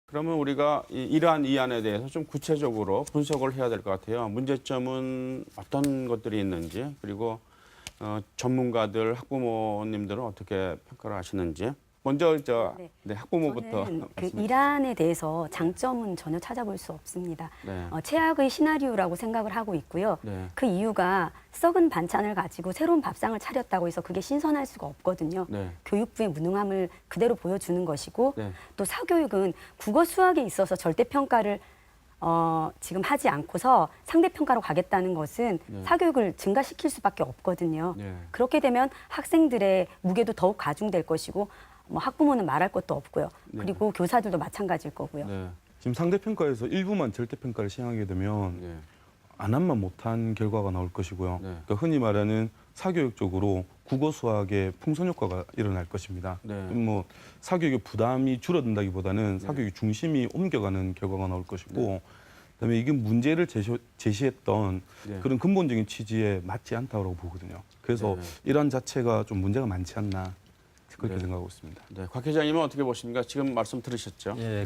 그러면 우리가 이러한 이안에 대해서 좀 구체적으로 분석을 해야 될 것 같아요. 문제점은 어떤 것들이 있는지, 그리고 전문가들, 학부모님들은 어떻게 평가를 하시는지. 먼저 학부모부터. 저는 그 이란에 대해서 장점은 전혀 찾아볼 수 없습니다. 네. 최악의 시나리오라고 생각을 하고 있고요. 네. 그 이유가 썩은 반찬을 가지고 새로운 밥상을 차렸다고 해서 그게 신선할 수가 없거든요. 네. 교육부의 무능함을 그대로 보여주는 것이고 네. 또 사교육은 국어 수학에 있어서 절대평가를 지금 하지 않고서 상대평가로 가겠다는 것은 네. 사교육을 증가시킬 수밖에 없거든요. 네. 그렇게 되면 학생들의 무게도 더욱 가중될 것이고 학부모는 말할 것도 없고요. 네. 그리고 교사들도 마찬가지일 거고요. 네. 지금 상대평가에서 일부만 절대평가를 시행하게 되면 네. 안함만 못한 결과가 나올 것이고요. 네. 그러니까 흔히 말하는 사교육적으로 국어 수학의 풍선 효과가 일어날 것입니다. 네. 뭐 사교육의 부담이 줄어든다기보다는 사교육 중심이 옮겨가는 결과가 나올 것이고, 네. 그다음에 이게 문제를 제시했던 네. 그런 근본적인 취지에 맞지 않다고 보거든요. 그래서 네. 이러한 자체가 좀 문제가 많지 않나 그렇게 네. 생각하고 있습니다. 네. 곽 회장님은 어떻게 보십니까? 지금 말씀 들으셨죠? 예,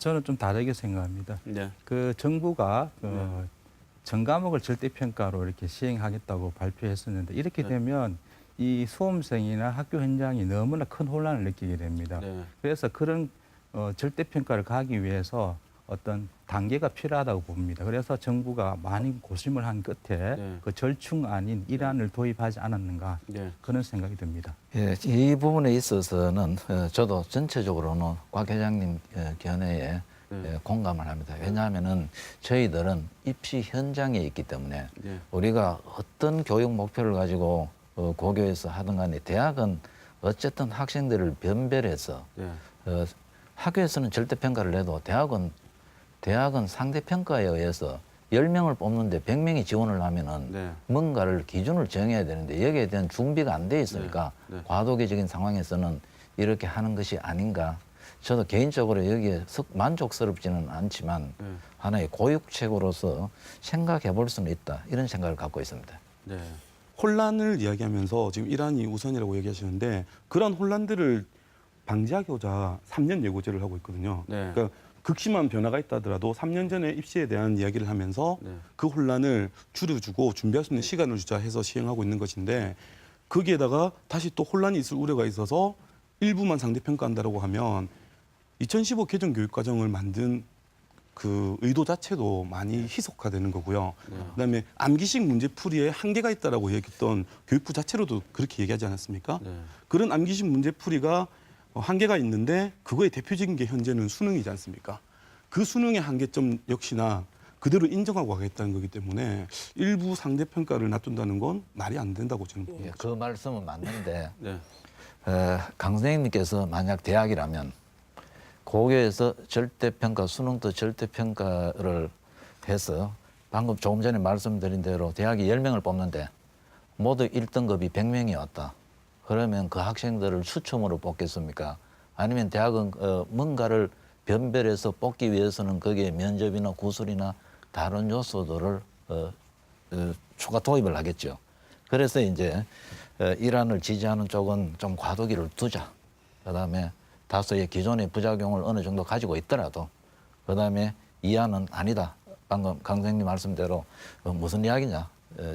저는 좀 다르게 생각합니다. 네. 그 정부가 전 과목을 절대평가로 이렇게 시행하겠다고 발표했었는데 이렇게 네. 되면 이 수험생이나 학교 현장이 너무나 큰 혼란을 느끼게 됩니다. 네. 그래서 그런 절대평가를 가기 위해서 어떤 단계가 필요하다고 봅니다. 그래서 정부가 많이 고심을 한 끝에 네. 그 절충 아닌 일안을 도입하지 않았는가 네. 그런 생각이 듭니다. 예, 이 부분에 있어서는 저도 전체적으로는 곽 회장님 견해에 공감을 합니다. 왜냐하면은 저희들은 입시 현장에 있기 때문에 네. 우리가 어떤 교육 목표를 가지고 고교에서 하든 간에 대학은 어쨌든 학생들을 변별해서 네. 학교에서는 절대평가를 해도 대학은 상대평가에 의해서 10명을 뽑는데 100명이 지원을 하면은 네. 뭔가를 기준을 정해야 되는데 여기에 대한 준비가 안 돼 있으니까 네. 네. 과도기적인 상황에서는 이렇게 하는 것이 아닌가. 저도 개인적으로 여기에 만족스럽지는 않지만 네. 하나의 교육책으로서 생각해 볼 수는 있다. 이런 생각을 갖고 있습니다. 네. 혼란을 이야기하면서 지금 이란이 우선이라고 얘기하시는데 그런 혼란들을 방지하고자 3년 예고제를 하고 있거든요. 네. 그러니까 극심한 변화가 있다 하더라도 3년 전에 입시에 대한 이야기를 하면서 네. 그 혼란을 줄여주고 준비할 수 있는 시간을 주자 해서 시행하고 있는 것인데, 거기에다가 다시 또 혼란이 있을 우려가 있어서 일부만 상대평가한다라고 하면 2015 개정 교육과정을 만든 그 의도 자체도 많이 희석화되는 거고요. 그다음에 암기식 문제풀이에 한계가 있다라고 얘기했던 교육부 자체로도 그렇게 얘기하지 않았습니까? 네. 그런 암기식 문제풀이가 한계가 있는데 그거의 대표적인 게 현재는 수능이지 않습니까? 그 수능의 한계점 역시나 그대로 인정하고 가겠다는 거기 때문에 일부 상대평가를 놔둔다는 건 말이 안 된다고 저는 봅니다. 예, 그 말씀은 맞는데 네. 강 선생님께서 만약 대학이라면 고교에서 절대평가, 수능도 절대평가를 해서 방금 조금 전에 말씀드린 대로 대학이 10명을 뽑는데 모두 1등급이 100명이었다. 그러면 그 학생들을 추첨으로 뽑겠습니까? 아니면 대학은 뭔가를 변별해서 뽑기 위해서는 거기에 면접이나 구술이나 다른 요소들을 추가 도입을 하겠죠. 그래서 이제 이란을 지지하는 쪽은 좀 과도기를 두자. 그다음에 다소의 기존의 부작용을 어느 정도 가지고 있더라도 그다음에 이안은 아니다. 방금 강 선생님 말씀대로 무슨 이야기냐.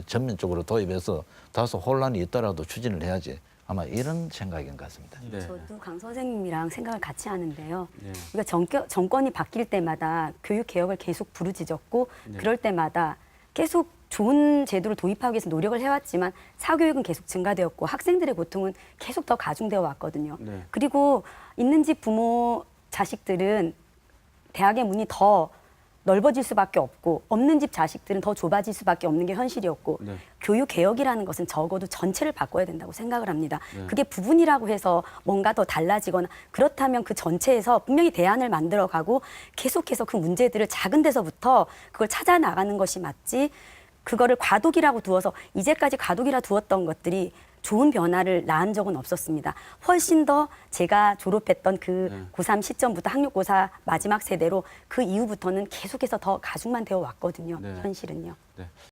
전면적으로 도입해서 다소 혼란이 있더라도 추진을 해야지. 아마 이런 생각인 것 같습니다. 네. 저도 강 선생님이랑 생각을 같이 하는데요. 네. 우리가 정권이 바뀔 때마다 교육 개혁을 계속 부르짖었고 그럴 때마다 계속 좋은 제도를 도입하기 위해서 노력을 해왔지만 사교육은 계속 증가되었고 학생들의 고통은 계속 더 가중되어 왔거든요. 네. 그리고 있는 집 부모 자식들은 대학의 문이 더 넓어질 수밖에 없고 없는 집 자식들은 더 좁아질 수밖에 없는 게 현실이었고 네. 교육 개혁이라는 것은 적어도 전체를 바꿔야 된다고 생각을 합니다. 네. 그게 부분이라고 해서 뭔가 더 달라지거나 그렇다면 그 전체에서 분명히 대안을 만들어가고 계속해서 그 문제들을 작은 데서부터 그걸 찾아 나가는 것이 맞지 그거를 과도기라고 두어서 이제까지 과도기라 두었던 것들이 좋은 변화를 낳은 적은 없었습니다. 훨씬 더 제가 졸업했던 그 고3 시점부터 학력고사 마지막 세대로 그 이후부터는 계속해서 더 가중만 되어 왔거든요. 네. 현실은요. 네.